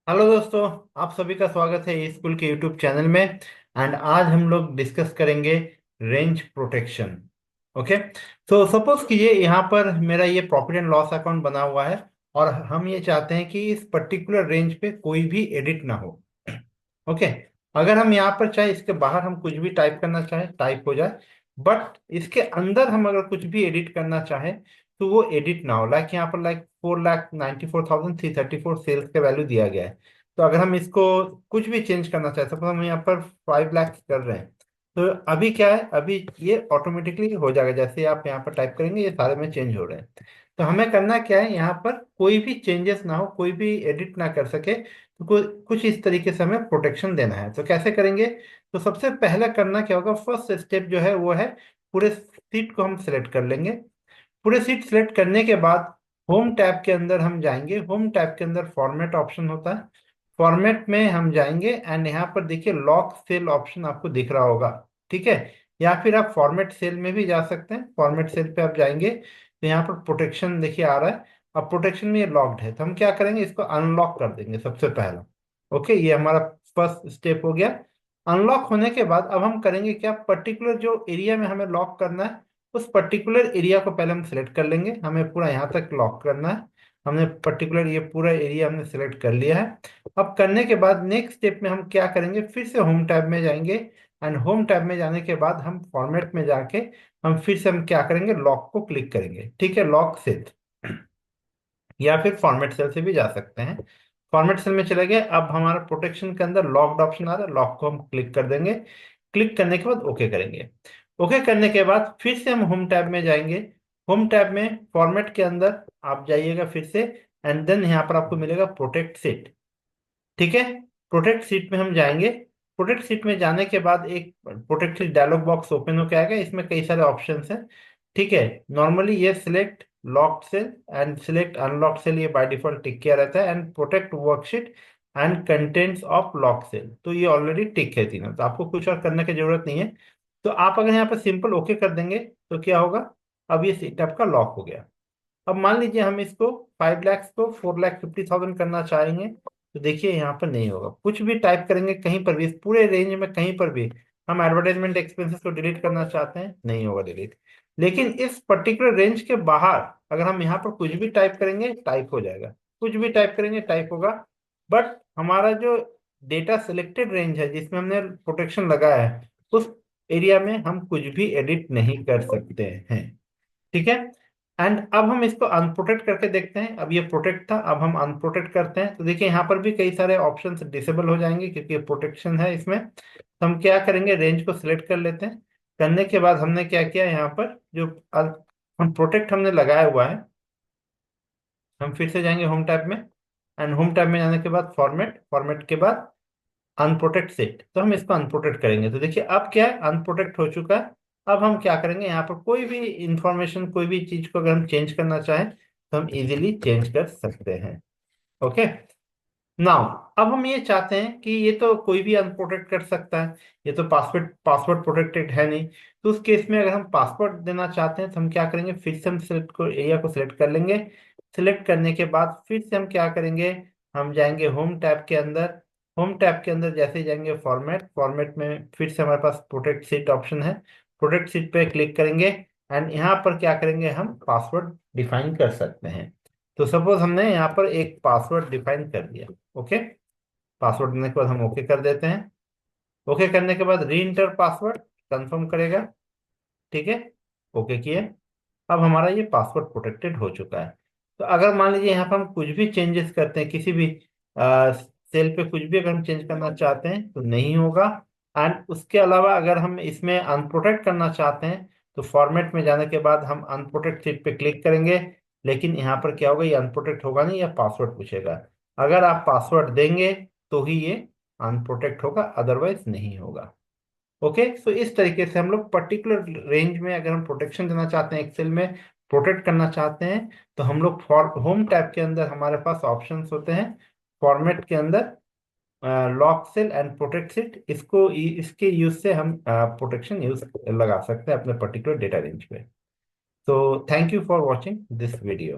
Hello दोस्तों। आप सभी का स्वागत है स्कूल के यूट्यूब चैनल में। एंड आज हम लोग डिस्कस करेंगे रेंज प्रोटेक्शन। ओके। तो सपोज कीजिए यहाँ पर मेरा ये प्रॉफिट एंड लॉस अकाउंट बना हुआ है और हम ये चाहते हैं कि इस पर्टिकुलर रेंज पे कोई भी एडिट ना हो। ओके। अगर हम यहाँ पर चाहे इसके बाहर हम कुछ भी टाइप करना चाहे टाइप हो जाए, बट इसके अंदर हम अगर कुछ भी एडिट करना चाहे तो वो एडिट ना हो। लाइक यहाँ पर 4,94,334 सेल्स का वैल्यू दिया गया है। तो अगर हम इसको कुछ भी चेंज करना चाहे, सपोज हम यहाँ पर 5 लाख कर रहे हैं, तो अभी क्या है, अभी ये ऑटोमेटिकली हो जाएगा। जैसे आप यहाँ पर टाइप करेंगे ये सारे में चेंज हो रहे हैं। तो हमें करना क्या है, यहाँ पर कोई भी चेंजेस ना हो, कोई भी एडिट ना कर सके। तो कुछ इस तरीके से हमें प्रोटेक्शन देना है। तो कैसे करेंगे? तो सबसे पहले करना क्या होगा, फर्स्ट स्टेप जो है वो है पूरे सीट को हम सिलेक्ट कर लेंगे। पूरे सीट सिलेक्ट करने के बाद होम टैब के अंदर हम जाएंगे। होम टैब के अंदर फॉर्मेट ऑप्शन होता है। फॉर्मेट में हम जाएंगे एंड यहाँ पर देखिए लॉक सेल ऑप्शन आपको दिख रहा होगा। ठीक है। या फिर आप फॉर्मेट सेल में भी जा सकते हैं। फॉर्मेट सेल पे आप जाएंगे तो यहाँ पर प्रोटेक्शन देखिए आ रहा है। अब प्रोटेक्शन में ये लॉक्ड है तो हम क्या करेंगे, इसको अनलॉक कर देंगे सबसे पहला। ओके, ये हमारा फर्स्ट स्टेप हो गया। अनलॉक होने के बाद अब हम करेंगे क्या, पर्टिकुलर जो एरिया में हमें लॉक करना है उस पर्टिकुलर एरिया को पहले हम सिलेक्ट कर लेंगे। हमें पूरा यहाँ तक लॉक करना है। हमने पर्टिकुलर ये पूरा एरिया हमने सिलेक्ट कर लिया है। अब करने के बाद नेक्स्ट स्टेप में हम क्या करेंगे, फिर से होम टैब में जाएंगे। एंड होम टैब में जाने के बाद हम फॉर्मेट में जाके हम फिर से हम क्या करेंगे, लॉक को क्लिक करेंगे। ठीक है, लॉक सेल या फिर फॉर्मेट सेल से भी जा सकते हैं। फॉर्मेट सेल में चले गए, अब हमारा प्रोटेक्शन के अंदर लॉक्ड ऑप्शन आ रहा है, लॉक को हम क्लिक कर देंगे। क्लिक करने के बाद ओके करेंगे। ओके करने के बाद फिर से हम होम टैब में जाएंगे। होम टैब में फॉर्मेट के अंदर आप जाइएगा फिर से। एंड देन यहाँ पर आपको मिलेगा प्रोटेक्ट सीट। ठीक है। प्रोटेक्ट सीट में हम जाएंगे। प्रोटेक्ट सीट में जाने के बाद एक protect sheet dialog box open होकर आएगा। इसमें कई सारे ऑप्शंस हैं। ठीक है। नॉर्मली ये select locked cell and select unlock cell ये बाय डिफॉल्ट टिक किया रहता है। And protect worksheet and contents of lock cell तो ये ऑलरेडी टिक है तीनों, तो आपको कुछ और करने की जरूरत नहीं है। तो आप अगर यहाँ पर सिंपल ओके कर देंगे तो क्या होगा, अब ये सीट आपका लॉक हो गया। अब मान लीजिए हम इसको 5 लाख को 4,50,000 करना चाहेंगे, तो देखिए यहाँ पर नहीं होगा। कुछ भी टाइप करेंगे कहीं पर भी, इस पूरे रेंज में कहीं पर भी हम एडवर्टाइजमेंट एक्सपेंसेस को डिलीट करना चाहते हैं, नहीं होगा डिलीट। लेकिन इस पर्टिकुलर रेंज के बाहर अगर हम यहाँ पर कुछ भी टाइप करेंगे टाइप हो जाएगा। कुछ भी टाइप करेंगे टाइप होगा। बट हमारा जो डेटा सिलेक्टेड रेंज है जिसमें हमने प्रोटेक्शन लगाया है उस एरिया में हम कुछ भी एडिट नहीं कर सकते हैं। ठीक है। एंड अब हम इसको अनप्रोटेक्ट करके देखते हैं। अब ये प्रोटेक्ट था, अब हम अनप्रोटेक्ट करते हैं तो देखिए यहाँ पर भी कई सारे ऑप्शंस डिसेबल हो जाएंगे क्योंकि ये प्रोटेक्शन है इसमें। तो हम क्या करेंगे, रेंज को सिलेक्ट कर लेते हैं। करने के बाद हमने क्या किया, यहाँ पर जो हम प्रोटेक्ट हमने लगाया हुआ है, हम फिर से जाएंगे होम टैब में। एंड होम टैब में जाने के बाद फॉर्मेट, फॉर्मेट के बाद अनप्रोटेक्ट सेट, तो हम इसको अनप्रोटेक्ट करेंगे। तो देखिए अब क्या है, अनप्रोटेक्ट हो चुका है। अब हम क्या करेंगे, यहाँ पर कोई भी इंफॉर्मेशन कोई भी चीज को अगर हम चेंज करना चाहें तो हम इजीली चेंज कर सकते हैं। ओके। नाउ अब हम ये चाहते हैं कि ये तो कोई भी अनप्रोटेक्ट कर सकता है, ये तो पासवर्ड पासवर्ड प्रोटेक्टेड है नहीं। तो उस केस में अगर हम पासवर्ड देना चाहते हैं तो हम क्या करेंगे, फिर से हम सिलेक्ट को एरिया को सिलेक्ट कर लेंगे। सिलेक्ट करने के बाद फिर से हम क्या करेंगे, हम जाएंगे होम टैब के अंदर। होम टैब के अंदर जैसे ही जाएंगे फॉर्मेट, फॉर्मेट में फिर से हमारे पास प्रोटेक्ट सीट ऑप्शन है। प्रोटेक्ट सीट पे क्लिक करेंगे एंड यहाँ पर क्या करेंगे, हम पासवर्ड डिफाइन कर सकते हैं। तो सपोज हमने यहाँ पर एक पासवर्ड डिफाइन कर दिया। ओके। पासवर्ड देने के बाद हम ओके कर देते हैं। ओके करने के बाद री इंटर पासवर्ड कंफर्म करेगा। ठीक है। ओके किए। अब हमारा ये पासवर्ड प्रोटेक्टेड हो चुका है। तो अगर मान लीजिए यहाँ पर हम कुछ भी चेंजेस करते हैं, किसी भी सेल पे कुछ भी अगर हम चेंज करना चाहते हैं तो नहीं होगा। एंड उसके अलावा अगर हम इसमें अनप्रोटेक्ट करना चाहते हैं तो फॉर्मेट में जाने के बाद हम अनप्रोटेक्ट सीट पे क्लिक करेंगे। लेकिन यहाँ पर क्या होगा, ये अनप्रोटेक्ट होगा नहीं, या पासवर्ड पूछेगा। अगर आप पासवर्ड देंगे तो ही ये अनप्रोटेक्ट होगा, अदरवाइज नहीं होगा। ओके। सो इस तरीके से हम लोग पर्टिकुलर रेंज में अगर हम प्रोटेक्शन देना चाहते हैं, एक्सेल में प्रोटेक्ट करना चाहते हैं, तो हम लोग फॉर होम टैब के अंदर हमारे पास ऑप्शंस होते हैं। फॉर्मेट के अंदर lock cell and protect set, इसके यूज से हम प्रोटेक्शन यूज लगा सकते हैं अपने पर्टिकुलर डेटा रेंज पे। तो thank you for watching this video.